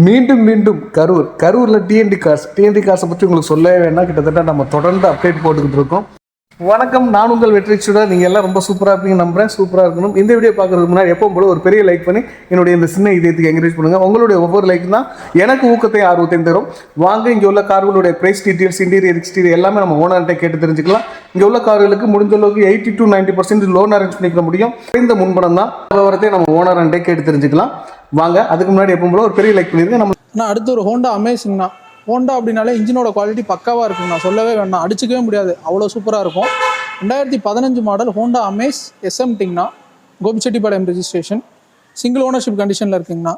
மீண்டும் மீண்டும் கரூரில் டிஎன்டி காசை பற்றி உங்களுக்கு சொல்லவே வேண்டாம். கிட்டத்தட்ட நம்ம தொடர்ந்து அப்டேட் போட்டுக்கிட்டு இருக்கோம். வணக்கம், நான் உங்கள் வெற்றி சுடர். நீங்கள் எல்லாம் ரொம்ப சூப்பராக இருப்பீங்க நம்புறேன். சூப்பராக இருக்கணும். இந்த வீடியோ பார்க்குறதுக்கு முன்னாடி எப்பவும் போல ஒரு பெரிய லைக் பண்ணி என்னுடைய இந்த சின்ன இதயத்துக்கு என்கரேஜ் பண்ணுங்கள். உங்களுடைய ஒவ்வொரு லைக் தான் எனக்கு ஊக்கத்தையும் ஆர்வத்தையும் தரும். வாங்க, இங்கே உள்ள கார்களுடைய ப்ரைஸ் டீட்டெயில்ஸ், இன்டீரியர் எக்ஸ்டீரியர் எல்லாமே நம்ம ஓனர்கிட்ட கேட்டு தெரிஞ்சுக்கலாம். இங்கே உள்ள கார்களுக்கு முடிஞ்ச அளவுக்கு 80 to 90% லோன் அரேஞ்ச் பண்ணிக்க முடியும். இந்த முன்பணம் தான் விவரத்தையும் நம்ம ஓனர்கிட்ட கேட்டு தெரிஞ்சுக்கலாம். வாங்க, அதுக்கு முன்னாடி எப்பவும் போல ஒரு பெரிய லைக் பண்ணிருக்கேன். நம்ம அடுத்து ஒரு ஹோண்டா அமேசிங்ண்ணா. ஹோண்டா அப்படின்னாலே இன்ஜினோட குவாலிட்டி பக்காவாக இருக்குங்கண்ணா, சொல்லவே வேண்டாம், அடிச்சிக்கவே முடியாது, அவ்வளோ சூப்பராக இருக்கும். 2015 மாடல் ஹோண்டா அமேஸ் எஸ்எம்டிங்கண்ணா. கோபிச்செட்டிப்பாளையம் ரெஜிஸ்ட்ரேஷன், சிங்கிள் ஓனர்ஷிப் கண்டிஷனில் இருக்குங்கண்ணா.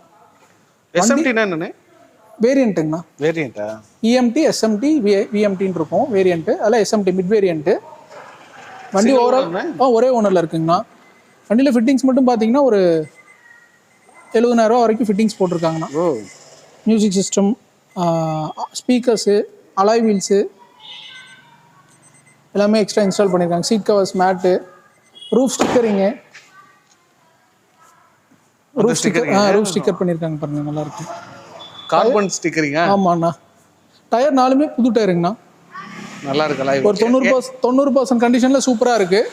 வேரியண்ட்டுங்கண்ணா. வேரியண்டா? இஎம்டி எஸ்எம்டி விஎம்டின்னு இருக்கும் வேரியண்ட்டு. அதில் எஸ்எம்டி மிட் வேரியண்ட்டு. வண்டி ஓவரால் ஒரே ஓனரில் இருக்குங்கண்ணா. வண்டியில் ஃபிட்டிங்ஸ் மட்டும் பார்த்தீங்கன்னா ஒரு 70,000 ரூபா வரைக்கும் ஃபிட்டிங்ஸ் போட்டிருக்காங்கண்ணா. Music system, speakers, alloy wheels எல்லாமே எக்ஸ்ட்ரா இன்ஸ்டால் பண்ணியிருக்காங்க. Seat covers, mat, roof stickering, roof sticker பண்ணியிருக்காங்க பாருங்க, நல்லா இருக்கு. கார்பன் ஸ்டிக்கரிங்க? ஆமாண்ணா. டயர் நாலுமே புது டயருங்கண்ணா, நல்லா இருக்கு. ஒரு 90% கண்டிஷனில் சூப்பராக இருக்கு.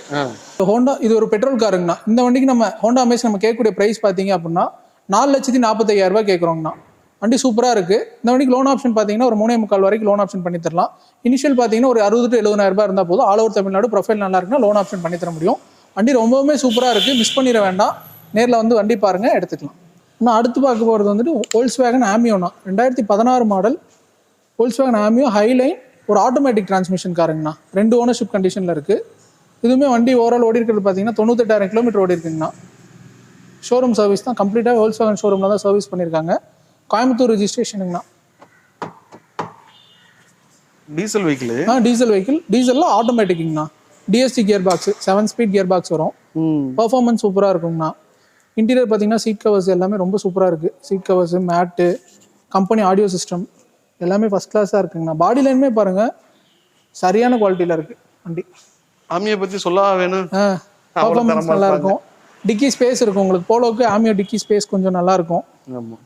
ஹோண்டா இது ஒரு பெட்ரோல் காருங்கண்ணா. இந்த வண்டிக்கு நம்ம ஹோண்டா அமேஸ் நம்ம கேட்கக்கூடிய ப்ரைஸ் பார்த்தீங்க அப்படின்னா 4,45,000 ரூபாய் கேட்குறோங்கண்ணா. வண்டி சூப்பராக இருக்குது. இந்த வண்டிக்கு லோன் ஆப்ஷன் பார்த்தீங்கன்னா ஒரு 3.25 வரைக்கும் லோன் ஆப்ஷன் பண்ணி தரலாம். இனிஷியல் பார்த்தீங்கன்னா ஒரு 60,000 to 70,000 ரூபாய் இருந்தால் போதும். ஆல் ஓவர் தமிழ்நாடு ப்ரொஃபைல் நல்லா இருக்குன்னா லோன் ஆப்ஷன் பண்ணி தர முடியும். வண்டி ரொம்பவுமே சூப்பராக இருக்குது, மிஸ் பண்ணிட வேண்டாம். நேரில் வந்து வண்டி பாருங்கள், எடுத்துக்கலாம். இன்னும் அடுத்து பார்க்க போகிறது வந்துட்டு வோல்க்ஸ்வேகன் ஆமியோண்ணா. 2016 மாடல் வோல்க்ஸ்வேகன் ஆமியோ ஹைலைன், ஒரு ஆட்டோமேட்டிக் டிரான்ஸ்மிஷன் காருங்கண்ணா. 2 ஓனர்ஷிப் கண்டிஷனில் இருக்குது. இதுவுமே வண்டி ஓவரால் ஓடி இருக்கிறது பார்த்தீங்கன்னா 98,000 கிலோமீட்டர் ஓடி இருக்குங்கண்ணா. ஷோரூம் சர்வீஸ் தான், கம்ப்ளீட்டாக வோல்க்ஸ்வேகன் ஷோரூமில் தான் சர்வீஸ் பண்ணியிருக்காங்க. கோயம்புத்தூர் ரெஜிஸ்ட்ரேஷனுங்கண்ணா. Diesel vehicle? Diesel vehicle. டீசலில் ஆட்டோமேட்டிக்குங்கண்ணா. DST gear box, 7 speed gear box வரும். பர்ஃபார்மன்ஸ் சூப்பராக இருக்குங்கண்ணா. இன்டீரியர் பார்த்தீங்கன்னா சீட் கவர்ஸ் எல்லாமே ரொம்ப சூப்பராக இருக்குது. சீட் கவர்ஸு, மேட்டு, கம்பெனி ஆடியோ சிஸ்டம் எல்லாமே ஃபஸ்ட் கிளாஸாக இருக்குங்கண்ணா. பாடி லைனுமே பாருங்கள், சரியான குவாலிட்டியில் இருக்குது வண்டி. ஆமியை பற்றி சொல்ல வேணும். பர்ஃபார்மன்ஸ் நல்லா இருக்கும். டிக்கி ஸ்பேஸ் இருக்கும் உங்களுக்கு. போலோவுக்கு ஆமியோ டிக்கி ஸ்பேஸ் கொஞ்சம் நல்லா இருக்கும்.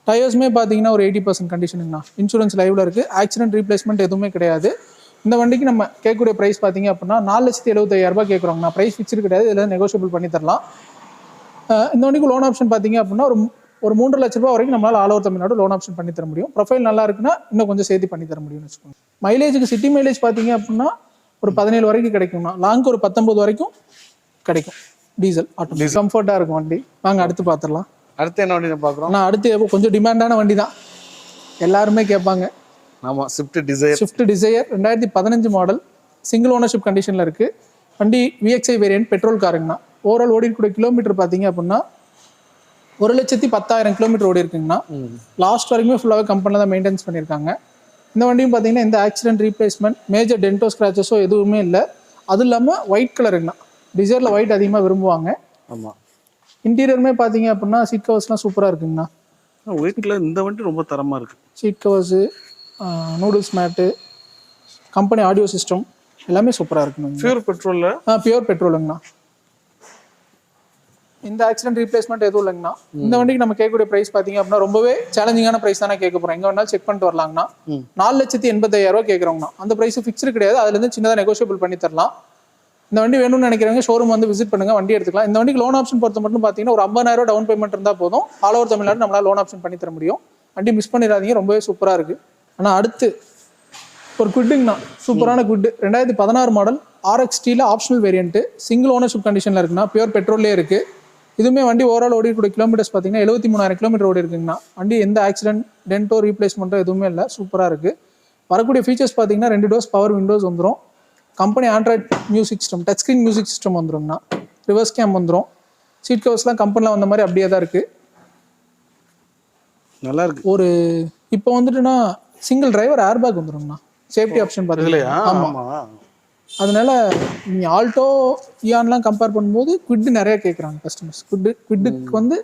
டயர்ஸுமே பார்த்தீங்கன்னா ஒரு 80% கண்டிஷனுங்கண்ணா. இன்சூரன்ஸ் லைவ்ல இருக்குது. ஆக்சிடென்ட் ரீப்ளேஸ்மெண்ட் எதுவுமே கிடையாது. இந்த வண்டிக்கு நம்ம கேட்கக்கூடிய ப்ரைஸ் பார்த்தீங்க அப்படின்னா 4,75,000 ரூபாய் கேட்குறோங்கண்ணா. ப்ரைஸ் ஃபிக்ஸ்டு கிடையாது, இதில் நெகோஷியபிள் பண்ணி தரலாம். இந்த வண்டிக்கு லோன் ஆப்ஷன் பார்த்தீங்க அப்படின்னா ஒரு 3 லட்ச ரூபா வரைக்கும் நம்மளால் all over Tamil Nadu loan option பண்ணி தர முடியும். ப்ரொஃபைல் நல்லா இருக்குன்னா இன்னும் கொஞ்சம் சேர்த்து பண்ணி தர முடியும்னு வச்சுக்கோங்க. மைலேஜுக்கு சிட்டி மைலேஜ் பார்த்தீங்க அப்படின்னா ஒரு 17 வரைக்கும் கிடைக்கும்ண்ணா. லாங்க்கு ஒரு 19 வரைக்கும் கிடைக்கும். டீசல் ஆட்டோ கம்ஃபர்ட்டாக இருக்கும் வண்டி. வாங்க அடுத்து பார்த்துடலாம். அடுத்து என்ன வண்டி பார்க்குறோம்? நான் அடுத்து கொஞ்சம் டிமாண்டான வண்டி தான், எல்லாருமே கேட்பாங்க. ஆமாம், Swift desire. 2015 model, single ownership கண்டிஷனில் இருக்குது. வண்டி விஎக்ஸ்ஐ வேரியன்ட் பெட்ரோல் காருங்கண்ணா. ஓவரால் ஓடி இருக்கக்கூடிய கிலோமீட்டர் பார்த்தீங்க அப்படின்னா 1,10,000 கிலோமீட்டர் ஓடி இருக்குங்கண்ணா. லாஸ்ட் வரைக்குமே ஃபுல்லாகவே கம்பெனியில் தான் மெயின்டைன்ஸ் பண்ணியிருக்காங்க. இந்த வண்டியும் பார்த்தீங்கன்னா எந்த ஆக்சிடென்ட் ரீப்ளேஸ்மெண்ட், மேஜர் டென்டோ ஸ்க்ராச்சஸோ எதுவுமே இல்லை. அதுவும் இல்லாமல் ஒயிட் கலருங்கண்ணா. டிசைரில் ஒயிட் அதிகமாக விரும்புவாங்க. ஆமாம். இன்டீரியருமே பார்த்தீங்க அப்படின்னா சீட் கவர்ஸ்லாம் சூப்பராக இருக்குங்கண்ணா. ஒயிட் கலர் இந்த வண்டி ரொம்ப தரமாக இருக்குது. Seat covers, noodles mat, company audio system எல்லாமே சூப்பராக இருக்குங்க. பியூர் பெட்ரோலில்? பியூர் பெட்ரோலுங்கண்ணா. இந்த ஆக்சிடென்ட் ரீப்ளேஸ்மெண்ட் எதுவும் இல்லைங்கண்ணா. இந்த வண்டிக்கு நம்ம கேட்கக்கூடிய ப்ரைஸ் பார்த்தீங்க அப்படின்னா ரொம்பவே சேலஞ்சிங்கான ப்ரைஸ் தானே கேட்க போகிறோம். எங்கே வேணாலும் செக் பண்ணிட்டு வரலாங்கண்ணா. 4,85,000 ரூபா கேட்குறோங்கண்ணா. அந்த ப்ரைஸ் ஃபிக்ஸ்டு கிடையாது, அதுலேருந்து சின்னதாக நெகோஷியபிள் பண்ணி தரலாம். இந்த வண்டி வேணும்னு நினைக்கிறவங்க ஷோரூம் வந்து விசிட் பண்ணுங்க, வண்டி எடுத்துக்கலாம். இந்த வண்டிக்கு லோன் ஆப்ஷன் பொறுத்த மட்டும் பார்த்தீங்கன்னா ஒரு 50,000 ரூபா டவுன் பேமெண்ட் இருந்தால் போதும். ஆல் ஓவர் தமிழ்நாடு நம்மளால் லோன் ஆப்ஷன் பண்ணி தர முடியும். வண்டி மிஸ் பண்ணிடாதீங்க, ரொம்பவே சூப்பராக இருக்குது. ஆனால் அடுத்து ஒரு குட்டுங்கண்ணா, சூப்பரான குட்டு. 2016 model RXT optional variant, single ownership கண்டிஷனில் இருக்குண்ணா. பியூர் பெட்ரோல்லே இருக்குது. இதுவுமே வண்டி ஓவரால் ஓடி இருக்கக்கூடிய கிலோமீட்டர்ஸ் பார்த்தீங்கன்னா 73,000 கிலோமீட்டர் ஓடி இருக்குங்கண்ணா. வண்டி எந்த ஆக்சிடென்ட், டென்டோ, ரீப்ளேஸ்மெண்ட்டோ எதுவுமே இல்லை, சூப்பராக இருக்குது. வரக்கூடிய ஃபீச்சர்ஸ் பார்த்தீங்கன்னா 2 டோர்ஸ் பவர் விண்டோஸ் வந்துடும். Company android music system, touch screen music system வந்துடுங்கண்ணா. ரிவர்ஸ் கேம் வந்துடும். சீட் கவர்ஸ்லாம் கம்பெனியில் வந்த மாதிரி அப்படியே தான் இருக்குது, நல்லா இருக்கு. ஒரு இப்போ வந்துட்டுன்னா சிங்கிள் டிரைவர் ஏர் பேக் வந்துடுங்கண்ணா. சேஃப்டி ஆப்ஷன் பார்த்தீங்களா? ஆமாம். அதனால நீங்கள் ஆல்டோ இயான்லாம் கம்பேர் பண்ணும்போது குவிட் நிறைய கேட்குறாங்க கஸ்டமர்ஸ். குவிட்டுக்கு வந்து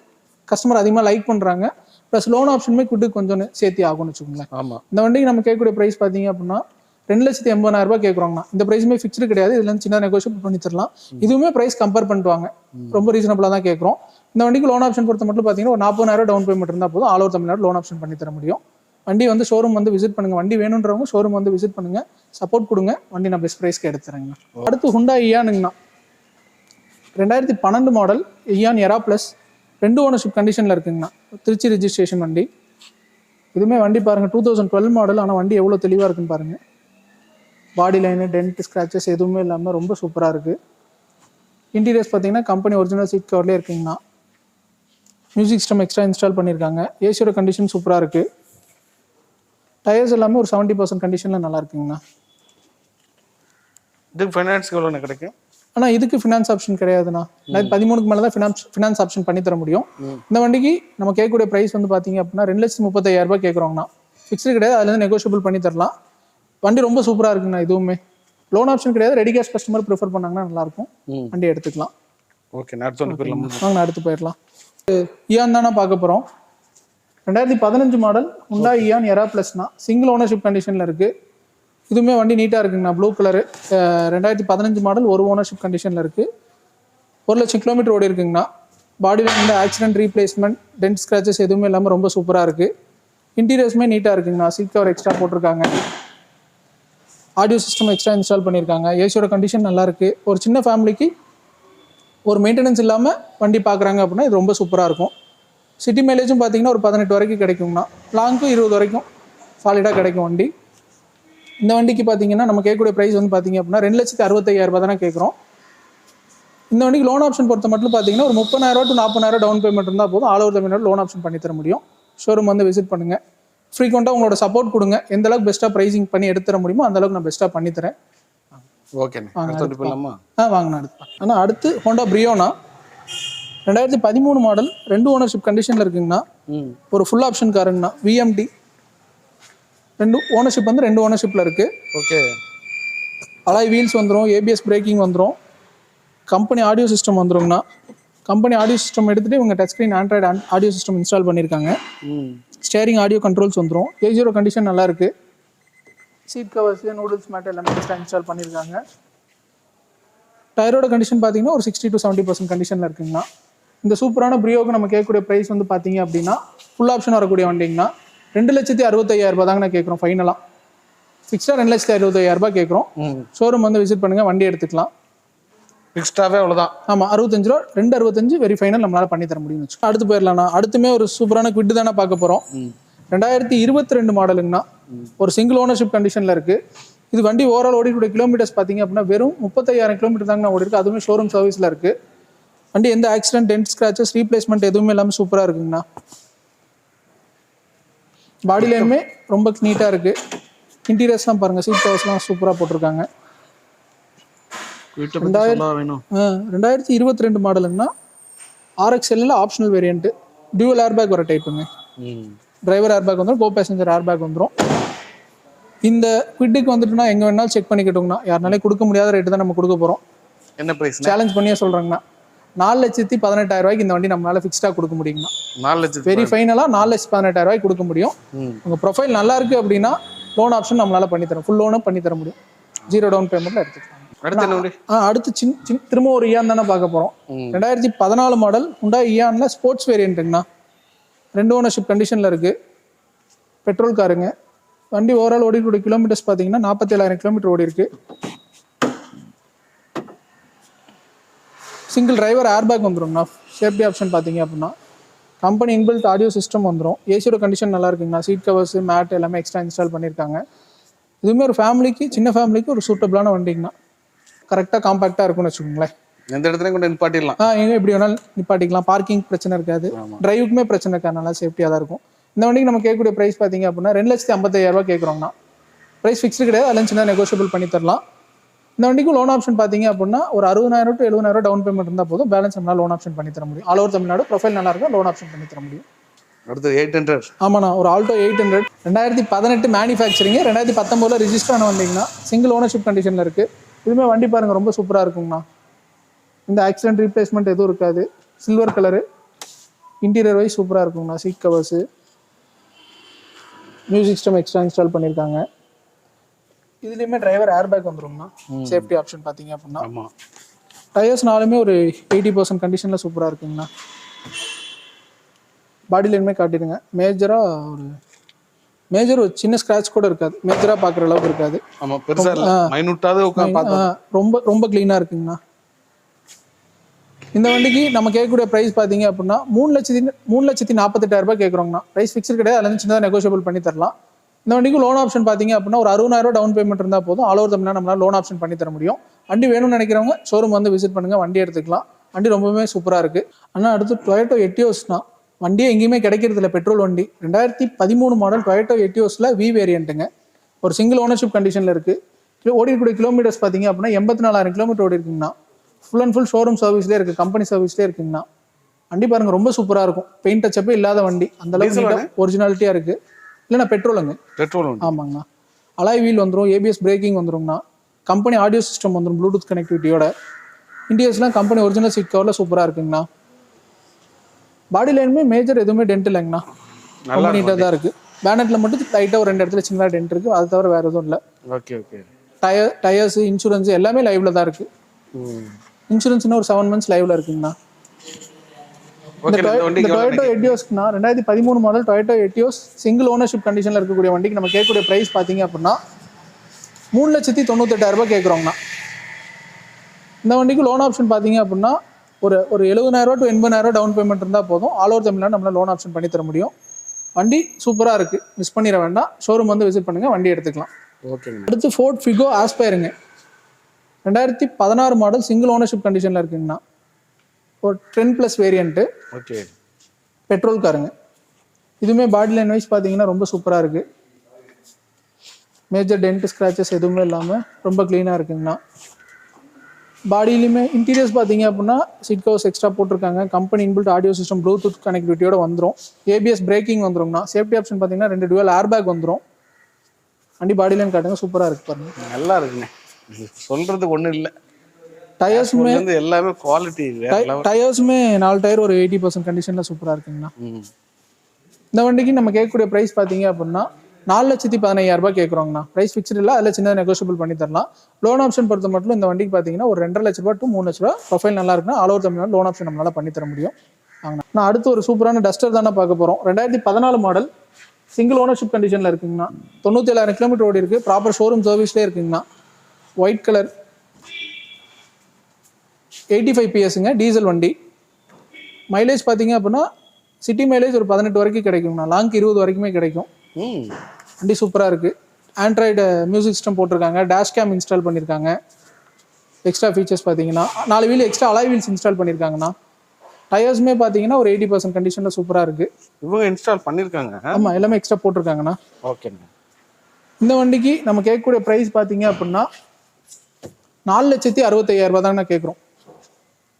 கஸ்டமர் அதிகமாக லைக் பண்ணுறாங்க. ப்ளஸ் லோன் ஆப்ஷனுமே குவிட்டுக்கு கொஞ்சம் சேர்த்தி ஆகும்னு வச்சுக்கோங்களேன். ஆமாம். இந்த வண்டிக்கு நம்ம கேட்கக்கூடிய ப்ரைஸ் பார்த்தீங்க அப்படின்னா 2,80,000 ரூபாய் கேட்குறாங்கண்ணா. இந்த ப்ரைஸுமே ஃபிக்ஸ்டு கிடையாது, இதுல சின்ன நெகோஷியபிள் பண்ணி தரலாம். இதுவுமே ப்ரைஸ் கம்பேர் பண்ணிட்டு வாங்க, ரொம்ப ரீசனபிளாக தான் கேட்குறோம். இந்த வண்டிக்கு லோன் ஆப்ஷன் பொறுத்த மட்டும் பார்த்தீங்கன்னா ஒரு 40,000 டவுன் பேமெண்ட் இருந்தால் போதும் all over Tamil Nadu loan option பண்ணி தர முடியும். வண்டி வந்து ஷோரூம் வந்து விசிட் பண்ணுங்க. வண்டி வேணுன்றவங்க ஷோரூம் வந்து விசிட் பண்ணுங்க, சப்போர்ட் கொடுங்க, வண்டி நான் பெஸ்ட் ப்ரைஸ்க்கு எடுத்துறேங்கண்ணா. அடுத்து ஹுண்டா இயானுங்கண்ணா, 2012 மாடல் இயான் எரா ப்ளஸ், 2 ஓனர்ஷிப் கண்டிஷனில் இருக்குங்கண்ணா. திருச்சி ரிஜிஸ்ட்ரேஷன் வண்டி. இதுவுமே வண்டி பாருங்கள் 2012 மாடல், ஆனால் வண்டி எவ்வளோ தெளிவாக இருக்குன்னு பாருங்கள். பாடி லைனு டென்ட் ஸ்க்ராச்சஸ் எதுவுமே இல்லாமல் ரொம்ப சூப்பராக இருக்குது. இன்டீரியர்ஸ் பார்த்தீங்கன்னா கம்பெனி ஒரிஜினல் சீட் கவர்லேயே இருக்குங்கண்ணா. மியூசிக் சிஸ்டம் எக்ஸ்ட்ரா இன்ஸ்டால் பண்ணியிருக்காங்க. ஏசியோட கண்டிஷன் சூப்பராக இருக்குது. டயர்ஸ் எல்லாமே ஒரு 70% கண்டிஷனில் நல்லா இருக்குங்கண்ணா. இதுக்கு ஃபைனான்ஸ்க்கு எவ்வளோ கிடைக்கும்? ஆனால் இதுக்கு ஃபினான்ஸ் ஆப்ஷன் கிடையாதுண்ணா. 2013க்கு மேலே தான் ஃபினான்ஸ் ஆப்ஷன் பண்ணி தர முடியும். இந்த வண்டிக்கு நம்ம கேட்கக்கூடிய ப்ரைஸ் வந்து பார்த்தீங்க அப்படின்னா 2,35,000 கேட்குறோங்கண்ணா. ஃபிக்ஸ்டு கிடையாது, அதுலேருந்து நெகோஷியபிள் பண்ணி தரலாம். வண்டி ரொம்ப சூப்பராக இருக்குங்கண்ணா. இதுவுமே லோன் ஆப்ஷன் கிடையாது, ரெடி கேஷ் கஸ்டமர் ப்ரிஃபர் பண்ணாங்கன்னா நல்லாயிருக்கும். வண்டி எடுத்துக்கலாம். ஓகே, அடுத்து போயிடலாம். வாங்க அடுத்து போயிடலாம். இயான் தானே பார்க்க போகிறோம். 2015 மாடல் ஹுண்டா இயான் எரா ப்ளஸ்னா சிங்கிள் ஓனர்ஷிப் கண்டிஷனில் இருக்குது. இதுவுமே வண்டி நீட்டாக இருக்குங்கண்ணா. ப்ளூ கலரு, 2015 மாடல், ஒரு ஓனர்ஷிப் கண்டிஷனில் இருக்குது. 1,00,000 கிலோமீட்டர் ஓடி இருக்குங்கண்ணா. பாடியில் இந்த ஆக்சிடென்ட் ரீப்ளேஸ்மெண்ட் டென்ட் ஸ்க்ராச்சஸ் எதுவுமே இல்லாமல் ரொம்ப சூப்பராக இருக்குது. இன்டீரியர்ஸுமே நீட்டாக இருக்குங்கண்ணா. சீட் கவர் எக்ஸ்ட்ரா போட்டிருக்காங்க. ஆடியோ சிஸ்டம் எக்ஸ்ட்ரா இன்ஸ்டால் பண்ணியிருக்காங்க. ஏசியோட கண்டிஷன் நல்லா இருக்குது. ஒரு சின்ன ஃபேமிலிக்கு ஒரு மெயின்டெனன்ஸ் இல்லாமல் வண்டி பார்க்குறாங்க அப்படின்னா இது ரொம்ப சூப்பராக இருக்கும். சிட்டி மைலேஜும் பார்த்தீங்கன்னா ஒரு 18 வரைக்கும் கிடைக்குங்கண்ணா. லாங்க்கு 20 வரைக்கும் சாலிடாக கிடைக்கும் வண்டி. இந்த வண்டிக்கு பார்த்தீங்கன்னா நம்ம கேட்கக்கூடிய ப்ரைஸ் வந்து பார்த்தீங்க அப்படின்னா 2,65,000 தானே கேட்குறோம். இந்த வண்டிக்கு லோன் ஆப்ஷன் பொறுத்த மட்டும் பார்த்தீங்கன்னா ஒரு 30,000 to 40,000 டவுன் பேமெண்ட் இருந்தால் போதும் all over Tamil Nadu loan option பண்ணி தர முடியும். ஷோரூம் வந்து விசிட் பண்ணுங்கள். ஃப்ரீக்வெண்ட்டாக உங்களோட சப்போர்ட் கொடுங்க. எந்த அளவுக்கு பெஸ்ட்டாக ப்ரைசிங் பண்ணி எடுத்துற முடியுமோ அந்த அளவுக்கு நான் பெஸ்ட்டாக பண்ணித்தரேன். ஓகேண்ணே, அடுத்து போயிடலாமா? வாங்கண்ணா எடுத்து. ஆனால் அடுத்து ஹோண்டா பிரியோனா 2013 மாடல், 2 ஓனர்ஷிப் கண்டிஷனில் இருக்குங்கண்ணா. ஒரு ஃபுல் ஆப்ஷன் காருங்கண்ணா. விஎம்டி 2 ஓனர்ஷிப் வந்து 2 ஓனர்ஷிப்பில் இருக்குது. ஓகே, அலாய் வீல்ஸ் வந்துடும், ஏபிஎஸ் பிரேக்கிங் வந்துடும், கம்பெனி ஆடியோ சிஸ்டம் வந்துருங்கண்ணா. கம்பெனி ஆடியோ சிஸ்டம் எடுத்துகிட்டு இவங்க touch screen android audio system install பண்ணியிருக்காங்க. ஸ்டேரிங் ஆடியோ கண்ட்ரோல்ஸ் வந்துடும். ஏஜியோட கண்டிஷன் நல்லா இருக்குது. சீட் கவர்ஸ், நூடுல்ஸ் மேட் எல்லாமே எக்ஸ்ட்ரா இன்ஸ்டால் பண்ணியிருக்காங்க. டயரோட கண்டிஷன் பார்த்தீங்கன்னா ஒரு 60 to 70% கண்டிஷனில் இருக்குங்கண்ணா. இந்த சூப்பரான பிரியோக்கு நம்ம கேட்கக்கூடிய ப்ரைஸ் வந்து பார்த்தீங்க அப்படின்னா ஃபுல் ஆப்ஷன் வரக்கூடிய வண்டிங்கண்ணா 2,65,000 தாங்க நான் கேட்குறோம். ஃபைனலாக ஃபிக்ஸ்டாக 2,65,000 கேட்குறோம். ஷோரூம் வந்து விசிட் பண்ணுங்கள், வண்டி எடுத்துக்கலாம். ஃபிக்ஸ்டாகவே அவ்வளோதான். ஆமாம், 65 ரூபா, 265 வெரி ஃபைனல் நம்மளால் பண்ணி தர முடியும்னு வச்சு. அடுத்து போயிடலாம்ண்ணா. அடுத்துமே ஒரு சூப்பரான குவிட் தானே பார்க்க போகிறோம். 2022 மாடலுங்கண்ணா. ஒரு சிங்கிள் ஓனர்ஷிப் கண்டிஷனில் இருக்குது. இது வண்டி ஓவரால் ஓடிக்கூடிய கிலோமீட்டர்ஸ் பார்த்தீங்க அப்படின்னா வெறும் 35,000 கிலோமீட்டர் தாங்க ஓடி இருக்குது. அதுவுமே ஷோரூம் சர்வீஸில் இருக்குது. வண்டி எந்த ஆக்சிடென்ட் டென்ட் ஸ்க்ராச்சஸ் ரீப்ளேஸ்மெண்ட் எதுவுமே இல்லாமல் சூப்பராக இருக்குங்கண்ணா. பாடி லைனுமே ரொம்ப நீட்டாக இருக்குது. இன்டீரியர்ஸ்லாம் பாருங்கள், சீட் கவர்ஸ்லாம் சூப்பராக போட்டிருக்காங்க. 2022 மாடலுங்கண்ணா. RXL optional variant, dual airbag வர டைப்புங்க. டிரைவர் ஏர்பேக் வந்துடும், கோ பேசஞ்சர் ஏர்பேக் வந்துடும். இந்த குவிட்டுக்கு வந்துட்டுனா எங்கே வேணாலும் செக் பண்ணிக்கிட்டோங்கண்ணா. யாருனாலே கொடுக்க முடியாத ரேட்டு தான் நம்ம கொடுக்க போகிறோம். என்ன ப்ரைஸ் சேலஞ்ச் பண்ணியே சொல்கிறேங்கண்ணா. 4,18,000 இந்த வண்டி நம்மளால ஃபிக்ஸ்டாக கொடுக்க முடியுங்கண்ணா. 4,00,000 வெரி ஃபைனலாக 4,18,000 கொடுக்க முடியும். உங்கள் ப்ரொஃபைல் நல்லா இருக்குது அப்படின்னா லோன் ஆப்ஷன் நம்மளால பண்ணி தரோம். ஃபுல் லோனும் பண்ணி தர முடியும். 0 டவுன் பேமெண்ட்டில் எடுத்துக்கலாம். அடுத்து திரும்ப ஒரு இயான் தானே பார்க்க போகிறோம். 2014 மாடல் ஹுண்டா இயானில் ஸ்போர்ட்ஸ் வேரியன்ட்டுங்கண்ணா. 2 ஓனர்ஷிப் கண்டிஷனில் இருக்குது. பெட்ரோல் காருங்க. வண்டி ஓவரால் ஓடிக்கூடிய கிலோமீட்டர்ஸ் பார்த்தீங்கன்னா 47,000 கிலோமீட்டர் ஓடி இருக்கு. சிங்கிள் டிரைவர் ஏர்பேக் வந்துடும்ண்ணா. சேஃப்டி ஆப்ஷன் பார்த்தீங்க அப்படின்னா கம்பெனி இன்பில்ட் ஆடியோ சிஸ்டம் வந்துடும். ஏசியோட கண்டிஷன் நல்லா இருக்குங்கண்ணா. சீட் கவர்ஸ் மேட் எல்லாமே எக்ஸ்ட்ரா இன்ஸ்டால் பண்ணியிருக்காங்க. இதுவுமே ஒரு ஃபேமிலிக்கு, சின்ன ஃபேமிலிக்கு ஒரு சூட்டபிளான வண்டிங்கண்ணா. கரெக்டாக காம்பேக்டாக இருக்கும்னு வச்சுக்கோங்களேன். எந்த இடத்துலையும் கொண்டு நிப்பாட்டிடலாம். எங்கே எப்படி வேணாலும் நிப்பாட்டிக்கலாம். பார்க்கிங் பிரச்சனை இருக்காது. டிரைவுக்குமே பிரச்சனை இருக்காது. நல்லா சேஃப்டியாக தான் இருக்கும். இந்த வண்டிக்கு நம்ம கேட்கக்கூடிய ப்ரைஸ் பார்த்தீங்க அப்படின்னா 2,55,000 கேட்குறோங்கண்ணா. ப்ரைஸ் ஃபிக்ஸ்டு கிடையாது, அதில் சின்ன நெகோஷியபிள் பண்ணி தரலாம். இந்த வண்டிக்கு லோன் ஆப்ஷன் பார்த்தீங்க அப்படின்னா ஒரு 60,000 to 70,000 டவுன் பேமெண்ட் இருந்தால் போதும். பேலன்ஸ் நம்மளால் லோன் ஆப்ஷன் பண்ணி தர முடியும். ஆல் ஓவர் தமிழ்நாடு ப்ரொஃபைல் நல்லா இருக்கும், லோன் ஆப்ஷன் பண்ணி தர முடியும். அடுத்து 800. ஆமாண்ணா, ஒரு ஆல்டோ 800 2018 மேனுஃபேக்சரிங், 2019 ரிஜிஸ்டர் ஆன வண்டிங்கண்ணா. சிங்கிள் ஓனர்ஷிப் கண்டிஷனில் இருக்குது. இதுவுமே வண்டி பாருங்கள் ரொம்ப சூப்பராக இருக்குங்கண்ணா. இந்த ஆக்சிடென்ட் ரீப்ளேஸ்மெண்ட் எதுவும் இருக்காது. Silver colour. இன்டீரியர் வைஸ் சூப்பராக இருக்குங்கண்ணா. Seat covers, music system extra install பண்ணியிருக்காங்க. இதுலேயுமே டிரைவர் ஏர்பேக் வந்துருங்கண்ணா. சேஃப்டி ஆப்ஷன் பார்த்தீங்க அப்படின்னா டயர்ஸ்னாலுமே ஒரு 80% கண்டிஷனில் சூப்பராக இருக்குங்கண்ணா. பாடி லைனுமே காட்டிடுங்க. மேஜர் ஒரு சின்ன ஸ்க்ராட்ச் கூட இருக்காது, மேஜரா பாக்குற அளவுக்கு இருக்காது. ஆமா, பெருசா இல்ல, மைனூட்டாவே உட்கார்ந்து பார்த்தோம். ரொம்ப ரொம்ப கிளீனா இருக்குங்கண்ணா. இந்த வண்டிக்கு நம்ம கேட்கக்கூடிய பிரைஸ் பாத்தீங்க அப்படின்னா 3,48,000 ரூபாய் கேட்குறோங்கண்ணா. பிரைஸ் ஃபிக்ஸ்டு கிடையாது, அதுல சின்னதாக நெகோஷியபிள் பண்ணி தரலாம். இந்த வண்டிக்கு லோன் ஆப்ஷன் பாத்தீங்க அப்படின்னா ஒரு 60,000 ரூபாய் டவுன் பேமெண்ட் இருந்தால் போதும், ஆல் ஓவர் தமிழ்நாடு நம்மளால லோன் ஆப்ஷன் பண்ணி தர முடியும். வண்டி வேணும்னு நினைக்கிறவங்க ஷோரூம் வந்து விசிட் பண்ணுங்க, வண்டி எடுத்துக்கலாம். வண்டி ரொம்பவே சூப்பரா இருக்கு. ஆனால் அடுத்து டொயோட்டோ எட்டியோஸ்னா வண்டியே எங்கேயுமே கிடைக்கிறது இல்லை, பெட்ரோல் வண்டி. 2013 மாடல் டொயோட்டோ எட்டியோஸ்ல வி வேரியண்ட்டுங்க. ஒரு சிங்கிள் ஓனர்ஷிப் கண்டிஷன்ல இருக்கு. ஓடிக்கூடிய கிலோமீட்டர்ஸ் பாத்தீங்க அப்படின்னா 84,000 கிலோமீட்டர் ஓடி இருக்குங்கண்ணா. ஃபுல் அண்ட் ஃபுல் ஷோரூம் சர்வீஸ்லேயே இருக்குது, கம்பெனி சர்வீஸ்லேயே இருக்குங்கண்ணா. வண்டி பாருங்க ரொம்ப சூப்பராக இருக்கும், பெயிண்ட் டச்சப்பே இல்லாத வண்டி, அந்த அளவுக்கு ஒரிஜினாலிட்டியாக இருக்குது. இல்லைண்ணா பெட்ரோலுங்க. பெட்ரோல் ஆமாங்கண்ணா. அலாய் வீல் வந்துடும், ஏபிஎஸ் பிரேக்கிங் வந்துருங்கண்ணா. கம்பெனி ஆடியோ சிஸ்டம் வந்துடும் ப்ளூடூத் கனெக்டிவிட்டியோட. இன்டீரியர்ஸ்லாம் கம்பெனி ஒரிஜினல் சீட் கவரில் சூப்பராக இருக்குங்கண்ணா. பாடி லைனுமே மேஜர் எதுவுமே டென்ட் இல்லைங்கண்ணா, ரொம்ப நீட்டாக தான் இருக்குது. பேனட்டில் மட்டும் லைட்டாக ஒரு 2 இடத்துல சின்னதாக டென்ட் இருக்குது, அது தவிர வேறு எதுவும் இல்லை. Okay okay. டயர்ஸ் இன்சூரன்ஸ் எல்லாமே லைவ்ல தான் இருக்குது. இன்சூரன்ஸ்னா ஒரு 7 months லைவ்ல இருக்குங்கண்ணா. இந்த டொயோட்டோ எட்டியோஸ்க்குண்ணா 2013 model Toyota Etios single ownership கண்டிஷனில் இருக்கக்கூடிய வண்டிக்கு நம்ம கேட்கக்கூடிய ப்ரைஸ் பார்த்தீங்க அப்படின்னா 3,98,000 ரூபாய் கேட்குறோங்கண்ணா. இந்த வண்டிக்கு லோன் ஆப்ஷன் பார்த்தீங்க அப்படின்னா ஒரு 70,000 to 80,000 டவுன் பேமெண்ட் இருந்தால் போதும், ஆல் ஓவர் தமிழ்நாடு நம்மளால் லோன் ஆப்ஷன் பண்ணி தர முடியும். வண்டி சூப்பராக இருக்குது, மிஸ் பண்ணிட வேண்டாம். ஷோரூம் வந்து விசிட் பண்ணுங்கள், வண்டி எடுத்துக்கலாம். ஓகேங்க. அடுத்து ஃபோர்ட் ஃபிகோ ஆஸ்பயருங்க. 2016 மாடல் சிங்கிள் ஓனர்ஷிப் கண்டிஷனில் இருக்குங்கண்ணா. ஒரு 10+ வேரியண்ட்டு. ஓகே. பெட்ரோல் காருங்க. இதுவுமே பாடி லைன் வைஸ் பார்த்தீங்கன்னா ரொம்ப சூப்பராக இருக்குது. மேஜர் டென்ட் ஸ்க்ராச்சஸ் எதுவுமே இல்லாமல் ரொம்ப க்ளீனாக இருக்குங்கண்ணா. பாடியிலுமே இன்டீரியர்ஸ் பார்த்தீங்க அப்படின்னா சீட் கவர்ஸ் எக்ஸ்ட்ரா போட்டிருக்காங்க. Company inbuilt audio system bluetooth கனெக்டிவிட்டியோட வந்துடும். ஏபிஎஸ் பிரேக்கிங் வந்துருங்கண்ணா. சேஃப்டி ஆப்ஷன் பார்த்தீங்கன்னா 2 dual ஏர்பேக் வந்துடும். வண்டி பாடி லைன் காட்டுங்க, சூப்பராக இருக்குது பாருங்க. நல்லா இருக்குண்ணே, சொல்றதுக்கு ஒன்றும் இல்லை. டயர்ஸுமே எல்லாமே குவாலிட்டி. டயர்ஸுமே 4 டயர் ஒரு 80% கண்டிஷனில் சூப்பராக இருக்குங்கண்ணா. இந்த வண்டிக்கு நம்ம கேட்கக்கூடிய ப்ரைஸ் பார்த்தீங்க அப்படின்னா 4,15,000 ரூபாய் கேட்குறோங்கண்ணா. ப்ரைஸ் ஃபிக்ஸ்டு இல்லை, அதில் சின்னதாக நெகோஷியபிள் பண்ணி தரலாம். லோன் ஆப்ஷன் பொறுத்த மட்டும் இந்த வண்டிக்கு பார்த்தீங்கன்னா ஒரு 2.5 லட்ச ரூபா to 3 லட்ச ரூபா ப்ரொஃபைல் நல்லா இருக்குன்னா all over Tamil Nadu loan option நம்மளால பண்ணி தர முடியும். வாங்கண்ணா. நான் அடுத்து ஒரு சூப்பரான டஸ்டர் தானே பார்க்க போகிறோம். 2014 மாடல் சிங்கிள் ஓனர்ஷிப் கண்டிஷனில் இருக்குங்கண்ணா. 97,000 கிலோமீட்டர் ஓடி இருக்குது, ப்ராப்பர் ஷோரூம் சர்வீஸ்லேயே இருக்குங்கண்ணா. ஒயிட் கலர் 85 PS டீசல் வண்டி. மைலேஜ் பார்த்தீங்க அப்படின்னா சிட்டி மைலேஜ் ஒரு 18 வரைக்கும் கிடைக்குங்கண்ணா. லாங்க் 20 வரைக்குமே கிடைக்கும். வண்டி சூப்பராக இருக்குது. ஆண்ட்ராய்டு மியூசிக் சிஸ்டம் போட்டிருக்காங்க, டேஷ் கேம் இன்ஸ்டால் பண்ணியிருக்காங்க. எக்ஸ்ட்ரா ஃபீச்சர்ஸ் பார்த்தீங்கன்னா 4 wheel extra alloy wheels install பண்ணியிருக்காங்கண்ணா. டயர்ஸுமே பார்த்தீங்கன்னா ஒரு 80% கண்டிஷனில் சூப்பராக இருக்குது. இவங்க இன்ஸ்டால் பண்ணியிருக்காங்க. ஆமாம், எல்லாமே எக்ஸ்ட்ரா போட்டிருக்காங்கண்ணா. ஓகேண்ணா. இந்த வண்டிக்கு நம்ம கேட்கக்கூடிய ப்ரைஸ் பார்த்தீங்க அப்படின்னா 4,65,000 ரூபாய் தானே கேட்குறோம்.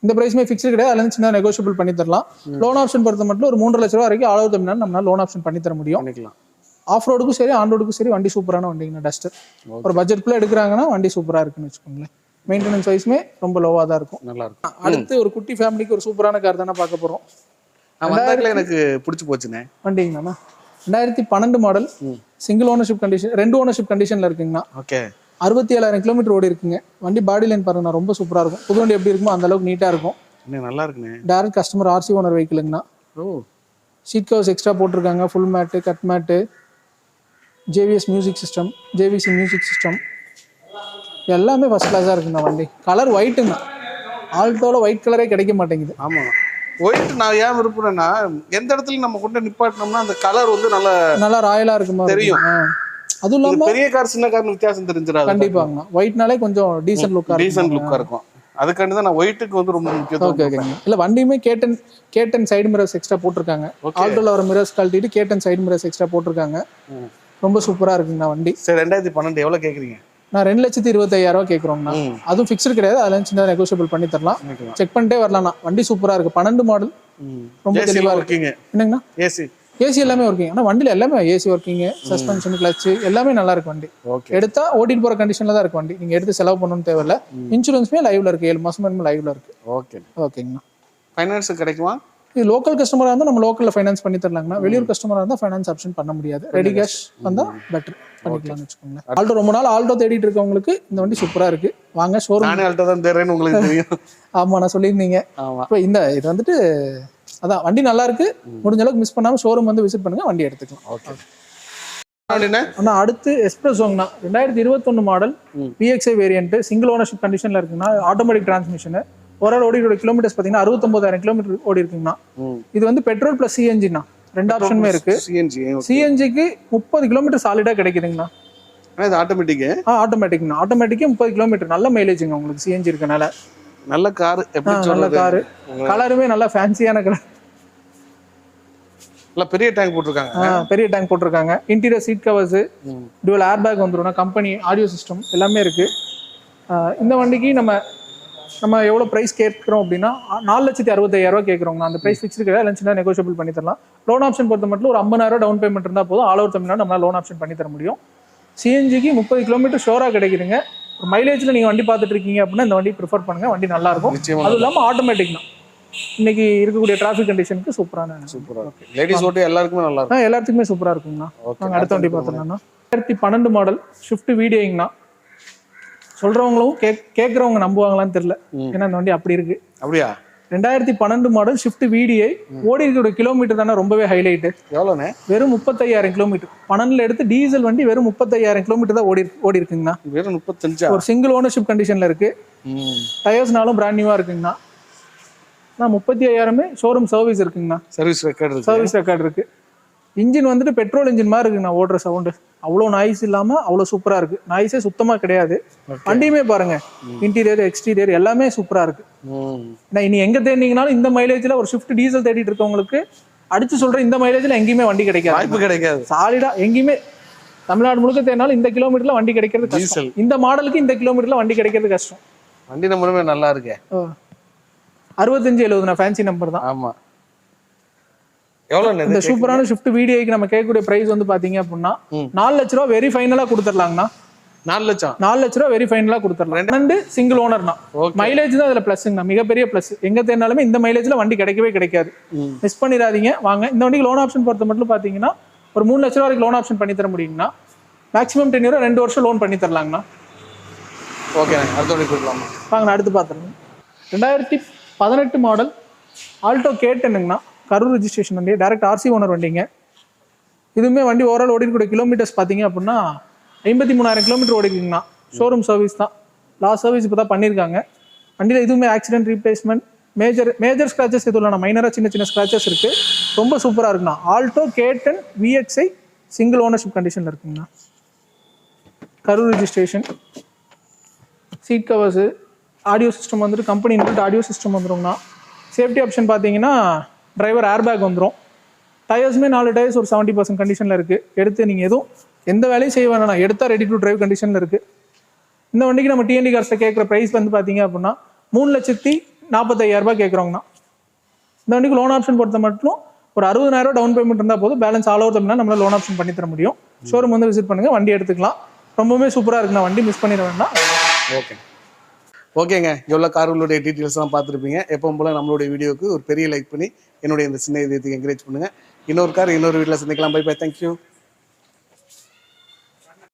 இந்த ப்ரைஸுமே ஃபிக்ஸ்டு கிடையாது, அதில் சின்ன நெகோஷியபிள் பண்ணி தரலாம். லோன் ஆப்ஷன் பொறுத்த மட்டும் ஒரு 3.5 லட்ச ரூபா வரைக்கும் ஆல் ஓவர் தமிழ்நாடு நம்மளால லோன் ஆப்ஷன் பண்ணி தர முடியும். ஆஃப் ரோடுக்கும் சரி ஆன் ரோடுக்கும் சரி வண்டி சூப்பரான வண்டிங்கண்ணா. டஸ்டர் ஒரு பட்ஜெட்குள்ளே எடுக்கிறாங்கன்னா வண்டி சூப்பராக இருக்குன்னு வச்சுக்கோங்களேன். மெயின்டெனன்ஸ் வைஸ்மே ரொம்ப லோவாக தான் இருக்கும். நல்லா இருக்கும். அடுத்து ஒரு குட்டி ஃபேமிலிக்கு ஒரு சூப்பரான கார் தானே பார்க்க போகிறோம். எனக்கு பிடிச்சி போச்சுண்ணே வண்டிங்கண்ணா. 2012 model single ownership condition 2 ownership கண்டிஷனில் இருக்குங்கண்ணா. ஓகே. 67,000 கிலோமீட்டர் ஓடி இருக்குங்க. வண்டி பாடி லைன் பாருங்கண்ணா, ரொம்ப சூப்பராக இருக்கும். புது வண்டி எப்படி இருக்குமோ அந்த அளவுக்கு நீட்டாக இருக்கும். நல்லா இருக்குண்ணே. டேரக்ட் கஸ்டமர் RC ஓனர் வெஹிக்கிளுங்கண்ணா. சீட் கவர்ஸ் எக்ஸ்ட்ரா போட்டிருக்காங்க, full mat, cut mat, JVS music system, JVC music system எல்லாமே ஃபர்ஸ்ட் கிளாஸாக இருக்குண்ணா. வண்டி கலர் ஒயிட்டுங்க. ஆல்டோவில் ஒயிட் கலரே கிடைக்க மாட்டேங்குது. ஆமாம், ஒயிட் நான் ஏன் விரும்புறேன்னா எந்த இடத்துல நம்ம கொண்டு நிப்பாட்டினோம்னா அந்த கலர் வந்து நல்லா ராயலாக இருக்குமா தெரியும். அதுவும் இல்லாமல் பெரிய கார் சின்ன கார் வித்தியாசம் தெரிஞ்சிடாது. கண்டிப்பாங்கண்ணா. ஒயிட்னாலே கொஞ்சம் டீசன்ட் லுக்காக இருக்கும். அதுக்காண்டி தான் நான் ஒயிட்டுக்கு வந்து ரொம்ப முக்கியத்துவம். இல்லை வண்டியுமே கேட்டன் சைடு மிரர்ஸ் எக்ஸ்ட்ரா போட்டிருக்காங்க. ஆல்டோவில் வர மிரர்ஸ் கழட்டிட்டு கேட்டன் சைடு மிரர்ஸ் எக்ஸ்ட்ரா போட்டிருக்காங்க. ரொம்ப சூப்பராக இருக்குங்கண்ணா வண்டி. சரி, 2012 எவ்வளோ கேட்குறீங்க? நான் 2,25,000 ரூபா கேட்குறோங்கண்ணா. அதுவும் ஃபிக்ஸ்டு கிடையாது, அதில் சின்ன நெகோஷியபிள் பண்ணி தரலாம். செக் பண்ணிட்டே வரலாம்ண்ணா. வண்டி சூப்பராக இருக்குது. 12 மாடல் ரொம்ப தெளிவாக இருக்குங்க. என்னங்கண்ணா? ஏசி எல்லாமே ஒர்க்கிங். ஆனால் வண்டியில் எல்லாமே ஏசி ஒர்க்கிங்கு, சஸ்பென்ஷன், கிளச்சு எல்லாமே நல்லா இருக்கு. வண்டி எடுத்தா ஓட்டிட்டு போகிற கண்டிஷனில் தான் இருக்கு. வண்டி நீங்கள் எடுத்து செலவு பண்ணணும்னு தேவையில்ல. இன்சூரன்ஸுமே லைவ்ல இருக்கு, 7 மாதம் லைவ்ல இருக்கு. ஓகேங்கண்ணா. ஃபைனான்ஸ் கிடைக்குமா? இது லோக்கல் கஸ்டமராக இருந்தால் நம்ம லோக்கலில் ஃபைனான்ஸ் பண்ணி தரலாங்கண்ணா. வெளியூர் கஸ்டமராக இருந்தால் ஃபைனான்ஸ் ஆப்ஷன் பண்ண முடியாது. ரெடி கேஷ் வந்தால் பெட்டர் பண்ணிக்கலாம்னு வச்சுக்கோங்களேன். ஆல்டோ ரொம்ப நாள் ஆல்டோ தேடிட்டு இருக்கவங்களுக்கு இந்த வண்டி சூப்பராக இருக்கு. வாங்க ஷோரூம். ஆல்டோ தான் தேடுறேன்னு உங்களுக்கு தெரியும். ஆமாம், நான் சொல்லியிருந்தீங்க. இப்போ இது வந்துட்டு அதான் வண்டி நல்லா இருக்கு, முடிஞ்ச அளவுக்கு மிஸ் பண்ணாம ஷோரூம் வந்து விசிட் பண்ணுங்க, வண்டி எடுத்துக்கலாம். ஓகே அப்படின்னா ஆனா அடுத்து எஸ்பிரஸோங்கண்ணா 2021 model PXI variant, single ownership கண்டிஷன்ல இருக்குன்னா, ஆட்டோமேட்டிக் டிரான்ஸ்மிஷன், ஓவரால் ஓடியோட கிலோமீட்டர்ஸ் பார்த்தீங்கன்னா 69,000 கிலோமீட்டர் ஓடி இருக்குங்கண்ணா. இது வந்து பெட்ரோல் பிளஸ் சிஎன்ஜிண்ணா, ரெண்டு ஆப்ஷனுமே இருக்கு. சிஎன்ஜிக்கு 30 கிலோமீட்டர் சாலிடா கிடைக்குதுங்கண்ணா. இது ஆட்டோமேட்டிக் ஆட்டோமேட்டிக்ண்ணா, ஆட்டோமேட்டிக்கே 30 கிலோமீட்டர், நல்ல மைலேஜுங்க உங்களுக்கு சிஎன்ஜி இருக்கனால. நல்ல கார், எப்படி நல்ல சொல்றது, காரு, கலருமே நல்லா ஃபேன்சியான கலர், நல்ல பெரிய டேங்க் போட்டிருக்காங்க. பெரிய டேங்க் போட்டிருக்காங்க. Interior seat covers, dual air bag வந்துடும், கம்பெனி ஆடியோ சிஸ்டம் எல்லாமே இருக்கு. இந்த வண்டிக்கு நம்ம எவ்வளோ ப்ரைஸ் கேட்குறோம் அப்படின்னா 4,65,000 கேட்குறோங்க. அந்த ப்ரைஸ் ஃபிக்ஸ் கிடையாது, லஞ்சுனா நெகோஷியபிள் பண்ணி தரலாம். லோன் ஆப்ஷன் பொறுத்த மட்டும் ஒரு 50,000 டவுன் பேமெண்ட் இருந்தால் போதும், ஆல் ஓவர் தமிழ்நாடு நம்மளால் லோன் ஆப்ஷன் பண்ணி தர முடியும். சிஎன்ஜிக்கு 30 கிலோமீட்டர் ஷோராக கிடைக்குதுங்க. ஒரு மைலேஜில் நீங்கள் வண்டி பார்த்துட்டு இருக்கீங்க அப்படின்னா இந்த வண்டி ப்ரிஃபர் பண்ணுங்க, வண்டி நல்லா இருக்கும். அதுவும் இல்லாமல் ஆட்டோமேட்டிக் தான், இன்னைக்கு இருக்கக்கூடிய டிராஃபிக் கண்டிஷனுக்கு சூப்பரான. சூப்பரா இருக்கு, லேடிஸ் ஓட்டி எல்லாருக்குமே நல்லா இருக்கும். எல்லாத்துக்குமே சூப்பரா இருக்குங்கண்ணா. நாங்கள் அடுத்த வண்டி பார்த்தோம்னா 2012 மாடல் ஷிஃப்ட் வீடியோங்கண்ணா. சொல்றவங்களும் கேட்கறவங்க நம்புவாங்களான்னு தெரியல, ஏன்னா இந்த வண்டி அப்படி இருக்கு. அப்படியா? 2012 மாடல் ஷிஃப்ட் VDI, ஓடி இருக்கிற கிலோமீட்டர் தானே ரொம்பவே ஹைலைட். எவ்வளோண்ணே? வெறும் 35,000 கிலோமீட்டர். 12 எடுத்து டீசல் வண்டி வெறும் 35,000 கிலோமீட்டர் தான் ஓடி இருக்குங்கண்ணா. வெறும் 35? ஒரு சிங்கிள் ஓனர்ஷிப் கண்டிஷன்ல இருக்கு. டயர்ஸ்னாலும் பிராண்ட் நியூவா இருக்குங்கண்ணா. 35,000 ஷோரூம் சர்வீஸ் இருக்குங்கண்ணா. சர்வீஸ் ரெக்கார்டு இருக்கு. இன்ஜின் வந்துட்டு பெட்ரோல் இன்ஜின் மாதிரி இருக்குண்ணா. ஓடுற சவுண்டு அவ்வளோ நாய்ஸ் இல்லாம அவ்வளோ சூப்பரா இருக்கு. நாய்ஸே சுத்தமா கிடையாது. வண்டியுமே பாருங்க, இன்டீரியர் எக்ஸ்டீரியர் எல்லாமே சூப்பரா இருக்கு. இனி எங்க தேடினீங்கனாலும் இந்த மைலேஜ்ல ஒரு ஷிஃப்ட் டீசல் தேடிட்டு இருக்கவங்களுக்கு அடிச்சு சொல்றேன், இந்த மைலேஜ்ல எங்கேயுமே வண்டி கிடைக்காது. சாலிடா எங்கேயுமே தமிழ்நாடு முழுக்க தேடினாலும் இந்த கிலோமீட்டர்ல வண்டி கிடைக்கிறது கஷ்டம். இந்த மாடலுக்கு இந்த கிலோமீட்டர்ல வண்டி கிடைக்கிறது கஷ்டம். வண்டி நம்பருமே நல்லா இருக்கு. 6570 ஃபேன்சி நம்பர் தான். ஆமா. எவ்வளவு இந்த சூப்பரான ஷிஃப்ட் VDIக்கு நம்ம கேட்கக்கூடிய பிரைஸ் வந்து பாத்தீங்க அப்படின்னா 4 லட்ச ரூபா வெரி ஃபைனலா கொடுத்துடலாங்கண்ணா. 4 லட்சம்? 4 லட்ச ரூபா வெரி ஃபைனலா கொடுத்துடலாம். 2 சிங்கிள் ஓனர்னா, மைலேஜ் தான் அதுல பிளஸ்ங்கண்ணா, மிகப்பெரிய பிளஸ். எங்க தேடினாலுமே இந்த மைலேஜ்ல வண்டி கிடைக்கவே கிடைக்காது. மிஸ் பண்ணிடாதீங்க, வாங்க. இந்த வண்டிக்கு லோன் ஆப்ஷன் பொறுத்த மட்டும் பாத்தீங்கன்னா ஒரு 3 லட்ச ரூபா வரைக்கும் லோன் ஆப்ஷன் பண்ணி தர முடியுங்கண்ணா. மேக்ஸிமம் 10 இயர் 2 வருஷம் லோன் பண்ணி தரலாங்கண்ணா. ஓகே, அடுத்த வண்டி கொடுக்கலாமா? வாங்க, அடுத்து பார்த்துருங்க. 2018 மாடல் ஆல்டோ K10ங்கண்ணா. கரூர் ரெஜிஸ்ட்ரேஷன் வண்டி, டைரக்ட் RC ஓனர் வண்டிங்க. இதுவுமே வண்டி ஓவரால் ஓடிக்கூடிய கிலோமீட்டர்ஸ் பார்த்தீங்க அப்படின்னா 53,000 கிலோமீட்டர் ஓடிக்குங்கண்ணா. ஷோரூம் சர்வீஸ் தான், லாஸ்ட் சர்வீஸ் இப்போ தான் பண்ணியிருக்காங்க. வண்டியில் எதுவுமே ஆக்சிடென்ட் ரீப்ளேஸ்மெண்ட் மேஜர் ஸ்க்ராச்சஸ் எதுவும் இல்லைண்ணா. மைனராக சின்ன சின்ன ஸ்க்ராச்சஸ் இருக்குது. ரொம்ப சூப்பராக இருக்குண்ணா. Alto K10 VXI single ownership கண்டிஷனில் இருக்குங்கண்ணா. Karur registration, seat covers, audio system வந்துட்டு கம்பெனி இன்பில்ட் ஆடியோ சிஸ்டம் வந்துடும்ண்ணா. சேஃப்டி ஆப்ஷன் பார்த்தீங்கன்னா டிரைவர் ஏர் பேக் வந்துடும். டயர்ஸுமே 4 டயர்ஸ் ஒரு 70% கண்டிஷனில் இருக்குது. எடுத்து நீங்கள் எதுவும் எந்த வேலையும் செய்ய வேணாம், எடுத்தால் ரெடி டு டிரைவ் கண்டிஷனில் இருக்குது. இந்த வண்டிக்கு நம்ம TND கார்ஸில் கேட்குற ப்ரைஸ் வந்து பார்த்தீங்க அப்படின்னா 3,45,000 கேட்குறோங்கண்ணா. இந்த வண்டிக்கு லோன் ஆப்ஷன் பொறுத்த மட்டும் ஒரு 60,000 டவுன் பேமெண்ட் இருந்தால் போதும், பேலன்ஸ் ஆல் ஓவர் தமிழ்னா நம்மளால் லோன் ஆப்ஷன் பண்ணி தர முடியும். ஷோரூம் வந்து விசிட் பண்ணுங்கள், வண்டி எடுத்துக்கலாம். ரொம்பவே சூப்பராக இருக்குண்ணா வண்டி, மிஸ் பண்ணிட வேண்டாம். ஓகேங்க, எவ்வளோ கார்களுடைய டீட்டெயில்ஸ்லாம் பார்த்துருப்பீங்க. எப்பவும் போல நம்மளுடைய வீடியோக்கு ஒரு பெரிய லைக் பண்ணி என்னுடைய இந்த சின்ன இதயத்துக்கு என்கரேஜ் பண்ணுங்கள். இன்னொரு கார் இன்னொரு வீட்டில் சந்திக்கலாம். Bye bye, thank you.